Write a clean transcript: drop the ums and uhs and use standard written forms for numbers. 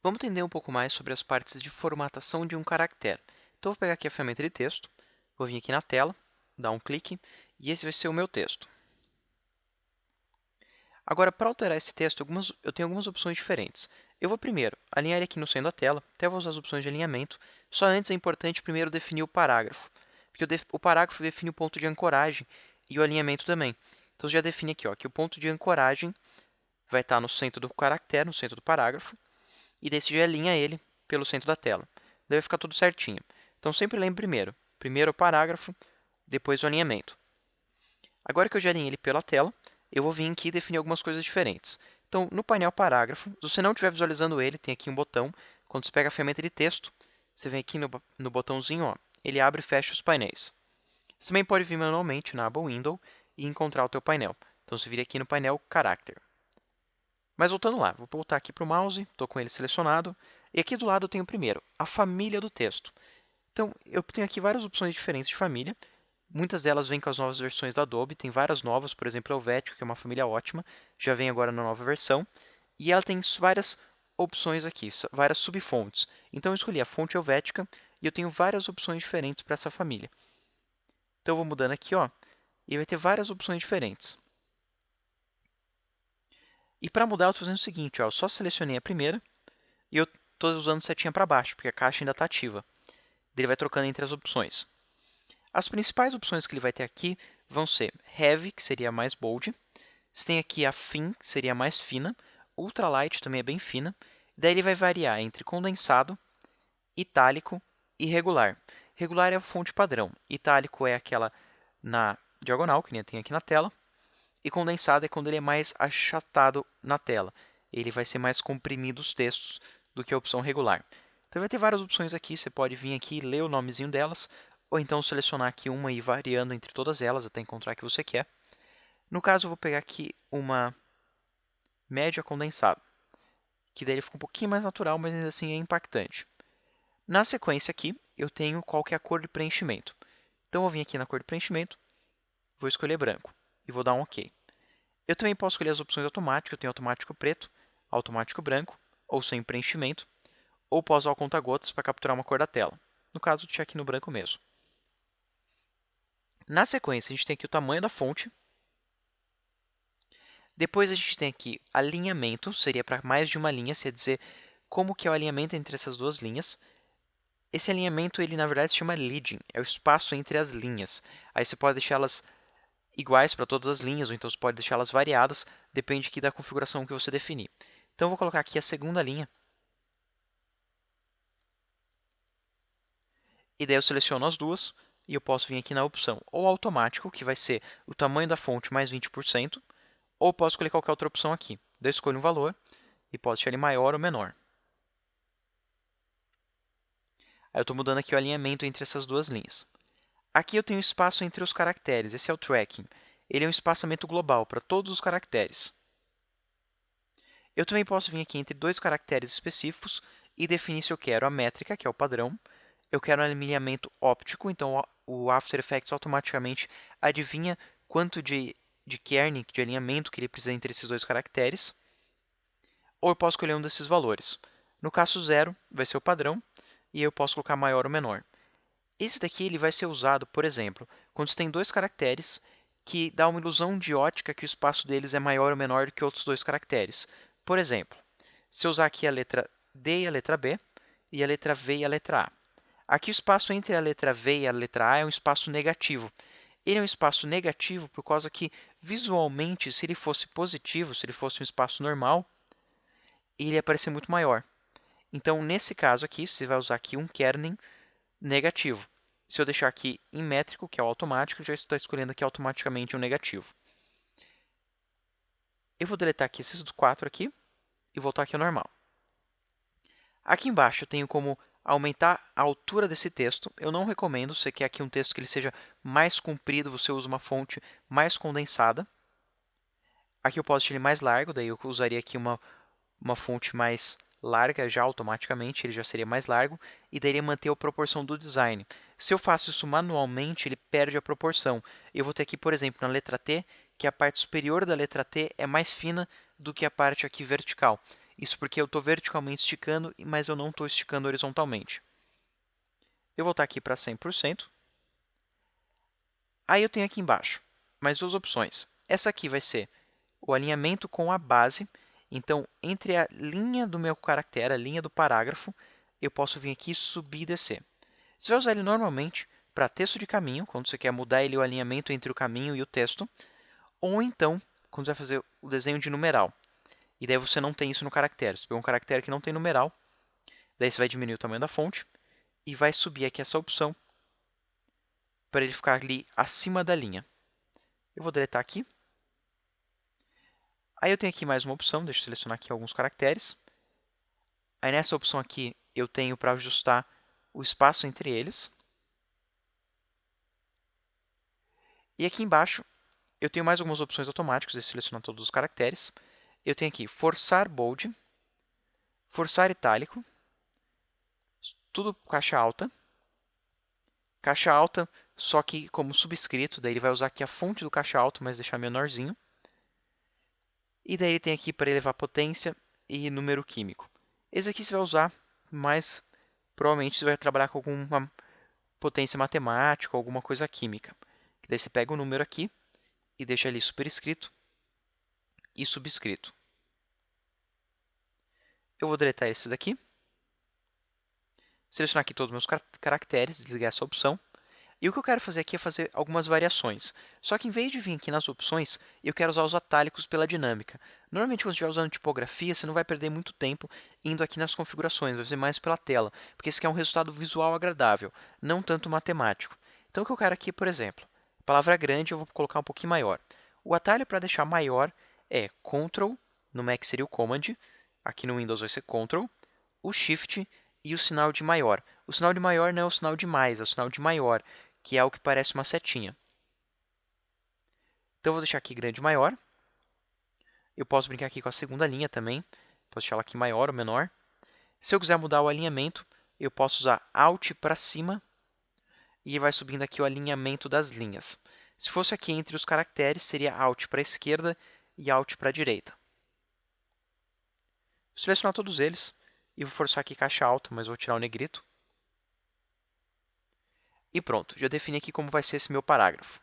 Vamos entender um pouco mais sobre as partes de formatação de um caractere. Então, eu vou pegar aqui a ferramenta de texto, vou vir aqui na tela, dar um clique, e esse vai ser o meu texto. Agora, para alterar esse texto, eu tenho algumas opções diferentes. Eu vou primeiro alinhar ele aqui no centro da tela, até vou usar as opções de alinhamento. Só antes é importante primeiro definir o parágrafo, porque o parágrafo define o ponto de ancoragem e o alinhamento também. Então, já define aqui ó, que o ponto de ancoragem vai estar no centro do caractere, no centro do parágrafo, e daí você já alinha ele pelo centro da tela. Daí vai ficar tudo certinho. Então, sempre lembre primeiro o parágrafo, depois o alinhamento. Agora que eu já alinhei ele pela tela, eu vou vir aqui e definir algumas coisas diferentes. Então, no painel parágrafo, se você não estiver visualizando ele, tem aqui um botão. Quando você pega a ferramenta de texto, você vem aqui no botãozinho, ó, ele abre e fecha os painéis. Você também pode vir manualmente na aba Window e encontrar o teu painel. Então, você vira aqui no painel Character. Mas voltando lá, vou voltar aqui para o mouse, estou com ele selecionado. E aqui do lado eu tenho primeiro a família do texto. Então, eu tenho aqui várias opções diferentes de família. Muitas delas vêm com as novas versões da Adobe, tem várias novas, por exemplo, a Helvética, que é uma família ótima, já vem agora na nova versão. E ela tem várias opções aqui, várias subfontes. Então, eu escolhi a fonte Helvética e eu tenho várias opções diferentes para essa família. Então, eu vou mudando aqui, ó, e vai ter várias opções diferentes. E para mudar, eu estou fazendo o seguinte, ó, eu só selecionei a primeira e eu estou usando setinha para baixo, porque a caixa ainda está ativa. Ele vai trocando entre as opções. As principais opções que ele vai ter aqui vão ser Heavy, que seria mais bold. Você tem aqui a Thin, que seria mais fina. Ultralight também é bem fina. Daí ele vai variar entre condensado, itálico e regular. Regular é a fonte padrão. Itálico é aquela na diagonal, que nem tem aqui na tela. E condensado é quando ele é mais achatado na tela. Ele vai ser mais comprimido os textos do que a opção regular. Então, vai ter várias opções aqui. Você pode vir aqui e ler o nomezinho delas, ou então selecionar aqui uma e ir variando entre todas elas até encontrar a que você quer. No caso, eu vou pegar aqui uma média condensada, que daí ele fica um pouquinho mais natural, mas ainda assim é impactante. Na sequência aqui, eu tenho qual que é a cor de preenchimento. Então, eu vou vir aqui na cor de preenchimento, vou escolher branco e vou dar um OK. Eu também posso escolher as opções automáticas. Eu tenho automático preto, automático branco, ou sem preenchimento, ou posso usar o conta-gotas para capturar uma cor da tela. No caso, deixar aqui no branco mesmo. Na sequência, a gente tem aqui o tamanho da fonte. Depois, a gente tem aqui alinhamento, seria para mais de uma linha, quer dizer, como que é o alinhamento entre essas duas linhas. Esse alinhamento, ele na verdade se chama leading, é o espaço entre as linhas. Aí você pode deixá-las iguais para todas as linhas, ou então você pode deixá-las variadas, depende aqui da configuração que você definir. Então, eu vou colocar aqui a segunda linha. E daí eu seleciono as duas, e eu posso vir aqui na opção ou automático, que vai ser o tamanho da fonte mais 20%, ou posso escolher qualquer outra opção aqui. Daí eu escolho um valor, e posso deixar ele maior ou menor. Aí eu estou mudando aqui o alinhamento entre essas duas linhas. Aqui eu tenho espaço entre os caracteres, esse é o tracking. Ele é um espaçamento global para todos os caracteres. Eu também posso vir aqui entre dois caracteres específicos e definir se eu quero a métrica, que é o padrão. Eu quero um alinhamento óptico, então o After Effects automaticamente adivinha quanto de kerning, de alinhamento que ele precisa entre esses dois caracteres. Ou eu posso escolher um desses valores. No caso 0, vai ser o padrão, e eu posso colocar maior ou menor. Esse daqui ele vai ser usado, por exemplo, quando você tem dois caracteres que dá uma ilusão de ótica que o espaço deles é maior ou menor do que outros dois caracteres. Por exemplo, se eu usar aqui a letra D e a letra B, e a letra V e a letra A. Aqui o espaço entre a letra V e a letra A é um espaço negativo. Ele é um espaço negativo por causa que, visualmente, se ele fosse positivo, se ele fosse um espaço normal, ele ia parecer muito maior. Então, nesse caso aqui, você vai usar aqui um kerning negativo. Se eu deixar aqui em métrico, que é o automático, já está escolhendo aqui automaticamente um negativo. Eu vou deletar aqui esses 4 aqui e voltar aqui ao normal. Aqui embaixo eu tenho como aumentar a altura desse texto. Eu não recomendo, se você quer aqui um texto que ele seja mais comprido, você usa uma fonte mais condensada. Aqui eu posso deixar ele mais largo, daí eu usaria aqui uma fonte mais larga já automaticamente, ele já seria mais largo, e daí ele manter a proporção do design. Se eu faço isso manualmente, ele perde a proporção. Eu vou ter aqui, por exemplo, na letra T, que a parte superior da letra T é mais fina do que a parte aqui vertical. Isso porque eu estou verticalmente esticando, mas eu não estou esticando horizontalmente. Eu vou voltar aqui para 100%. Aí eu tenho aqui embaixo mais duas opções. Essa aqui vai ser o alinhamento com a base. Então, entre a linha do meu caractere, a linha do parágrafo, eu posso vir aqui subir e descer. Você vai usar ele normalmente para texto de caminho, quando você quer mudar ele o alinhamento entre o caminho e o texto, ou então, quando você vai fazer o desenho de numeral. E daí você não tem isso no caractere. Você pega um caractere que não tem numeral, daí você vai diminuir o tamanho da fonte e vai subir aqui essa opção para ele ficar ali acima da linha. Eu vou deletar aqui. Aí eu tenho aqui mais uma opção, deixa eu selecionar aqui alguns caracteres. Aí nessa opção aqui eu tenho para ajustar o espaço entre eles. E aqui embaixo eu tenho mais algumas opções automáticas de selecionar todos os caracteres. Eu tenho aqui forçar bold, forçar itálico, tudo caixa alta só que como subscrito, daí ele vai usar aqui a fonte do caixa alto, mas deixar menorzinho. E daí ele tem aqui para elevar potência e número químico. Esse aqui você vai usar, mas provavelmente você vai trabalhar com alguma potência matemática, alguma coisa química. Daí você pega o número aqui e deixa ali superescrito e subscrito. Eu vou deletar esses aqui. Selecionar aqui todos os meus caracteres, desligar essa opção. E o que eu quero fazer aqui é fazer algumas variações. Só que em vez de vir aqui nas opções, eu quero usar os atalhos pela dinâmica. Normalmente, quando você estiver usando tipografia, você não vai perder muito tempo indo aqui nas configurações, vai fazer mais pela tela, porque esse aqui é um resultado visual agradável, não tanto matemático. Então, o que eu quero aqui, por exemplo, a palavra grande eu vou colocar um pouquinho maior. O atalho para deixar maior é Ctrl, no Mac seria o Command, aqui no Windows vai ser Ctrl, o Shift e o sinal de maior. O sinal de maior não é o sinal de mais, é o sinal de maior, que é o que parece uma setinha. Então, eu vou deixar aqui grande e maior. Eu posso brincar aqui com a segunda linha também. Posso deixar ela aqui maior ou menor. Se eu quiser mudar o alinhamento, eu posso usar Alt para cima e vai subindo aqui o alinhamento das linhas. Se fosse aqui entre os caracteres, seria Alt para a esquerda e Alt para a direita. Vou selecionar todos eles e vou forçar aqui caixa alta, mas vou tirar o negrito. E pronto, já defini aqui como vai ser esse meu parágrafo.